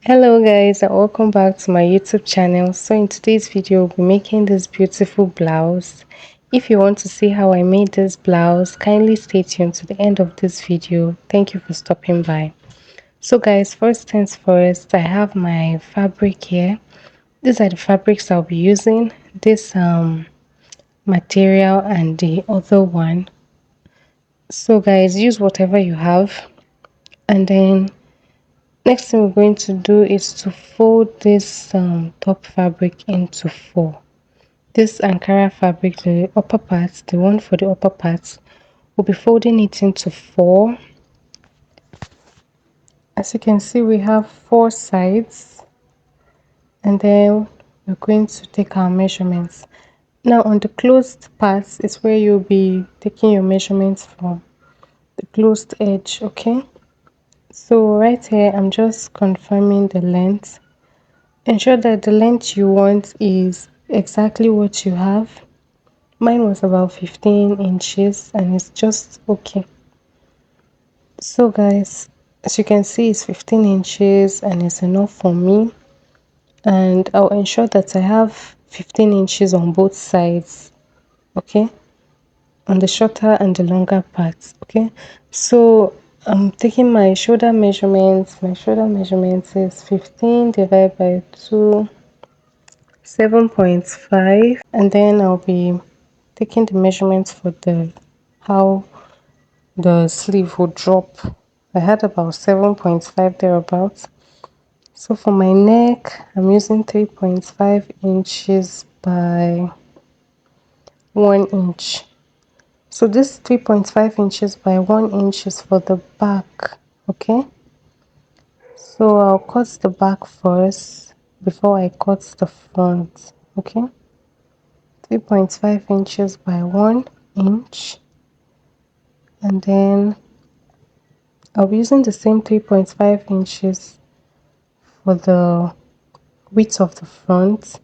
Hello guys and welcome back to my YouTube channel. So in today's video we'll be making this beautiful blouse. If you want to see how I made this blouse, kindly stay tuned to the end of this video. Thank you for stopping by. So guys, first things first, I have my fabric here. These are the fabrics I'll be using. This material and the other one. So guys, use whatever you have, and then next thing we're going to do is to fold this top fabric into four. This Ankara fabric, the upper part, the one for the upper part, we'll be folding it into four. As you can see, we have four sides, and then we're going to take our measurements. Now on the closed parts is where you'll be taking your measurements from the closed edge, okay? So right here, I'm just confirming the length. Ensure that the length you want is exactly what you have. Mine was about 15 inches and it's just okay. So guys, as you can see, it's 15 inches and it's enough for me. And I'll ensure that I have 15 inches on both sides, okay? On the shorter and the longer parts, okay? So I'm taking my shoulder measurements. My shoulder measurements is 15 divided by 2, 7.5, and then I'll be taking the measurements for the how the sleeve will drop. I had about 7.5 thereabouts. So for my neck, I'm using 3.5 inches by 1 inch. So this 3.5 inches by 1 inch is for the back, okay? So I'll cut the back first before I cut the front, okay? 3.5 inches by 1 inch, and then I'll be using the same 3.5 inches for the width of the front,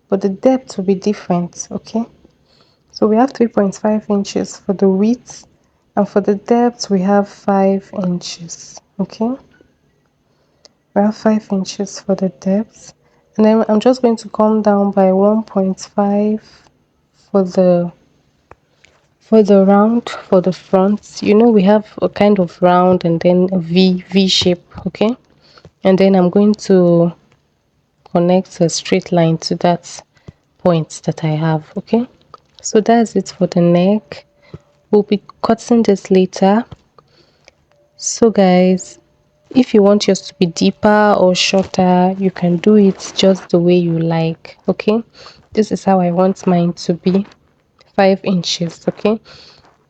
but the depth will be different, okay? So we have 3.5 inches for the width, and for the depth we have 5 inches, okay? We have 5 inches for the depth, and then I'm just going to come down by 1.5 for the round for the front. You know, we have a kind of round and then a v shape, okay? And then I'm going to connect a straight line to that point that I have, okay? So that's it for the neck. We'll be cutting this later. So guys, if you want yours to be deeper or shorter, you can do it just the way you like, okay? This is how I want mine to be, 5 inches, okay?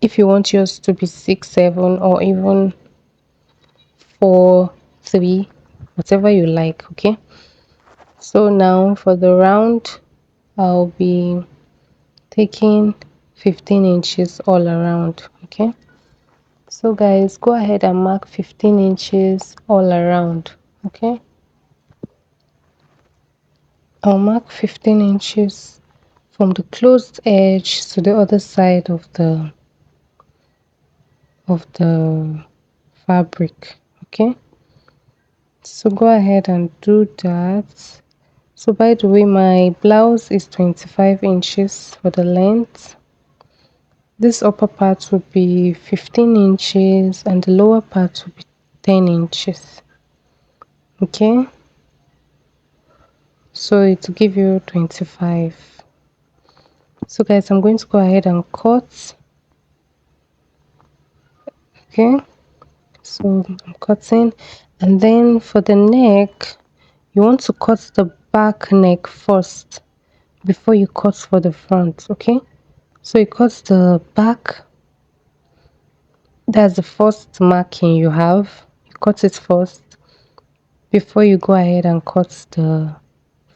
If you want yours to be 6, 7, or even 4, 3, whatever you like, okay? So now for the round, I'll be taking 15 inches all around, okay? So guys, go ahead and mark 15 inches all around, okay? I'll mark 15 inches from the closed edge to the other side of the fabric, okay? So go ahead and do that. So by the way, my blouse is 25 inches for the length. This upper part will be 15 inches and the lower part will be 10 inches, okay? So it will give you 25. So guys, I'm going to go ahead and cut, okay? So I'm cutting, and then for the neck, you want to cut the back neck first before you cut for the front, okay? So you cut the back, that's the first marking you have. You cut it first before you go ahead and cut the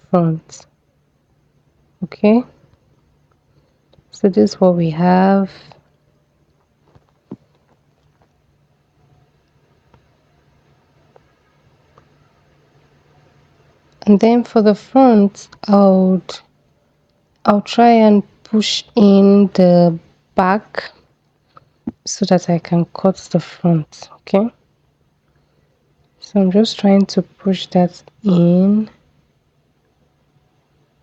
front, okay? So this is what we have. And then for the front, I'll try and push in the back so that I can cut the front, okay? So I'm just trying to push that in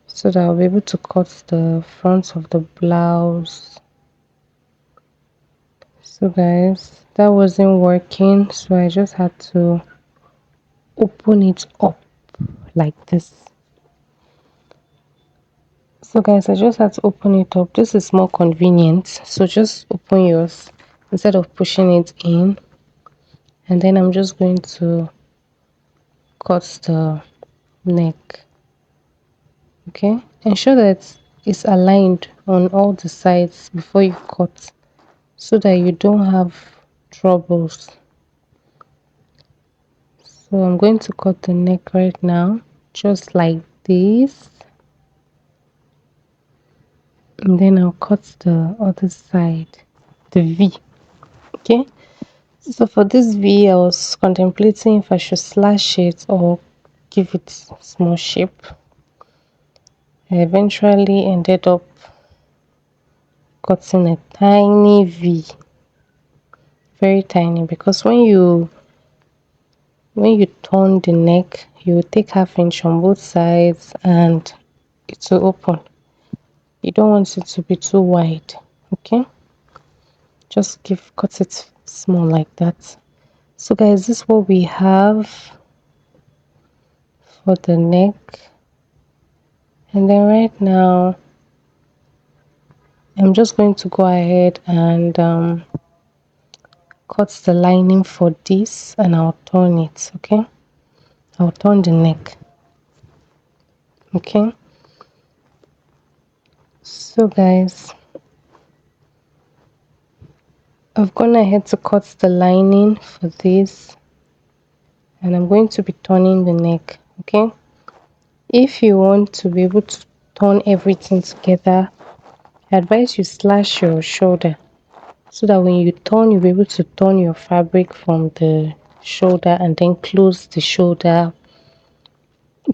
so that I'll be able to cut the front of the blouse. So guys, that wasn't working, so I just had to open it up like this. So guys, I just had to open it up. This is more convenient, so just open yours instead of pushing it in. And then I'm just going to cut the neck. Okay, ensure that it's aligned on all the sides before you cut so that you don't have troubles. So I'm going to cut the neck right now, just like this, and then I'll cut the other side, the V. Okay, so for this V I was contemplating if I should slash it or give it small shape. I eventually ended up cutting a tiny V, very tiny, because when you turn the neck, you take ½ inch on both sides and it will open. You don't want it to be too wide. Okay, just cut it small like that. So guys, this is what we have for the neck. And then right now I'm just going to go ahead and cut the lining for this, and I'll turn it. Okay, I'll turn the neck. Okay, so guys, I've gone ahead to cut the lining for this, and I'm going to be turning the neck. Okay, if you want to be able to turn everything together, I advise you slash your shoulder so that when you turn, you'll be able to turn your fabric from the shoulder and then close the shoulder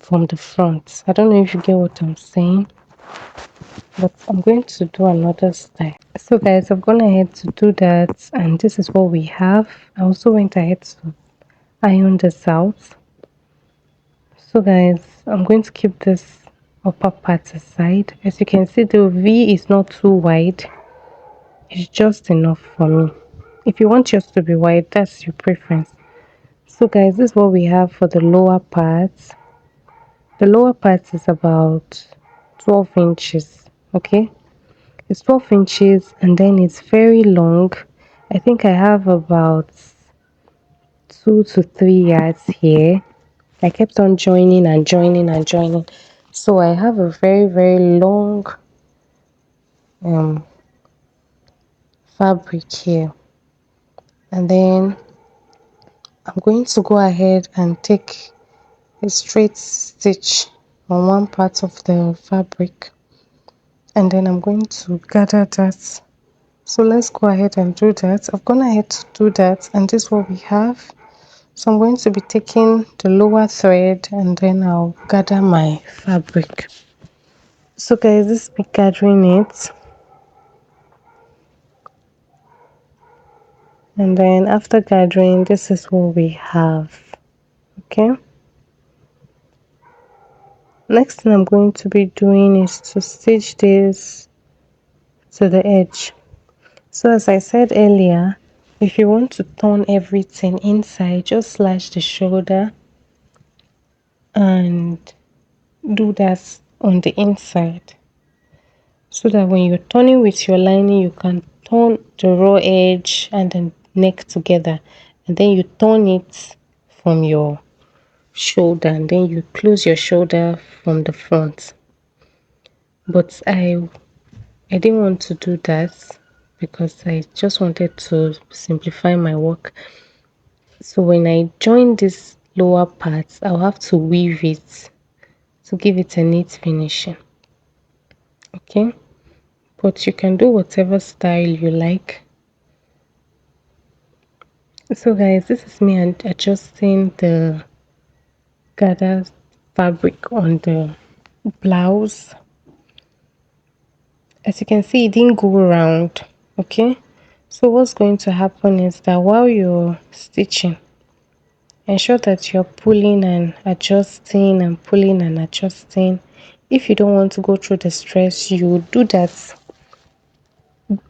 from the front. I don't know if you get what I'm saying, but I'm going to do another style. So guys, I've gone ahead to do that, and this is what we have. I also went ahead to iron this out. So guys, I'm going to keep this upper part aside. As you can see, the V is not too wide. It's just enough for me. If you want yours to be wide, that's your preference. So guys, this is what we have for the lower part. The lower part is about 12 inches. Okay, it's 12 inches, and then it's very long. I think I have about 2 to 3 yards here. I kept on joining and joining and joining, so I have a very long fabric here. And then I'm going to go ahead and take a straight stitch on one part of the fabric, and then I'm going to gather that. So let's go ahead and do that. I've gone ahead to do that, and this is what we have. So I'm going to be taking the lower thread, and then I'll gather my fabric. So guys, this is me gathering it, and then after gathering, this is what we have. Okay, next thing I'm going to be doing is to stitch this to the edge. So as I said earlier, if you want to turn everything inside, just slash the shoulder and do that on the inside, so that when you're turning with your lining, you can turn the raw edge and the neck together, and then you turn it from your shoulder, and then you close your shoulder from the front. But I didn't want to do that because I just wanted to simplify my work. So when I join this lower part, I'll have to weave it to give it a neat finishing. Okay, but you can do whatever style you like. So guys, this is me adjusting the gathered fabric on the blouse. As you can see, it didn't go around. Okay, so what's going to happen is that while you're stitching, ensure that you're pulling and adjusting and pulling and adjusting. If you don't want to go through the stress, you do that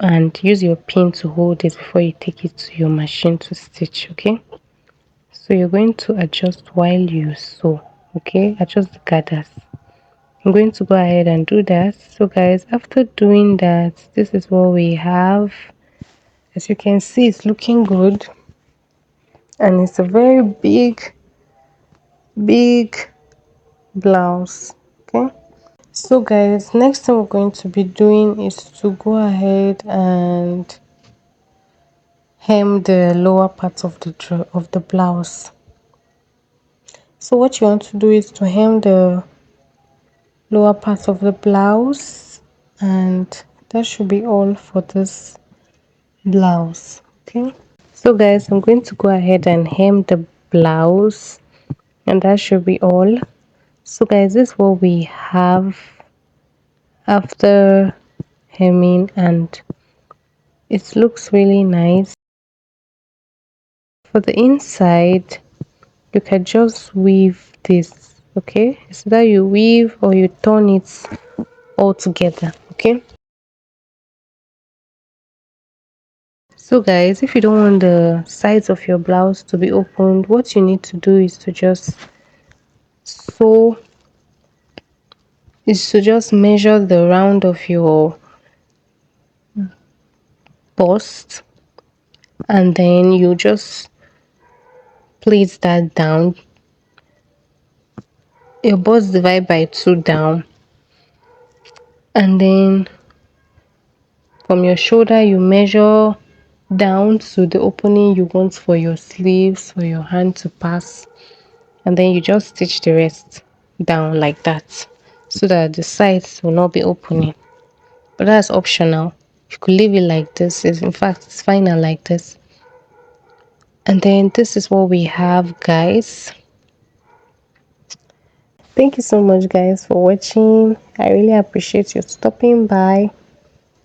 and use your pin to hold it before you take it to your machine to stitch. Okay, so you're going to adjust while you sew. Okay, adjust the gathers. I'm going to go ahead and do that. So guys, after doing that, this is what we have. As you can see, it's looking good, and it's a very big blouse. Okay, so guys, next thing we're going to be doing is to go ahead and hem the lower part of the blouse. So what you want to do is to hem the lower part of the blouse, and that should be all for this blouse. Okay, so guys, I'm going to go ahead and hem the blouse, and that should be all. So guys, this is what we have after hemming, and it looks really nice. For the inside, you can just weave this. Okay, so that you weave or you turn it all together. Okay, so guys, if you don't want the sides of your blouse to be opened, what you need to do is to just sew, is to just measure the round of your bust, and then you just place that down. Your bust divide by 2 down, and then from your shoulder you measure down to the opening you want for your sleeves, for your hand to pass, and then you just stitch the rest down like that, so that the sides will not be opening. But that's optional. You could leave it like this. In fact, it's finer like this. And then this is what we have, guys. Thank you so much, guys, for watching. I really appreciate you stopping by.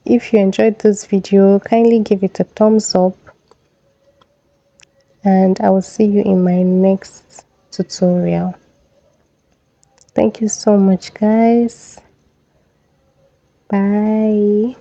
If you enjoyed this video, kindly give it a thumbs up, and I will see you in my next tutorial. Thank you so much, guys. Bye.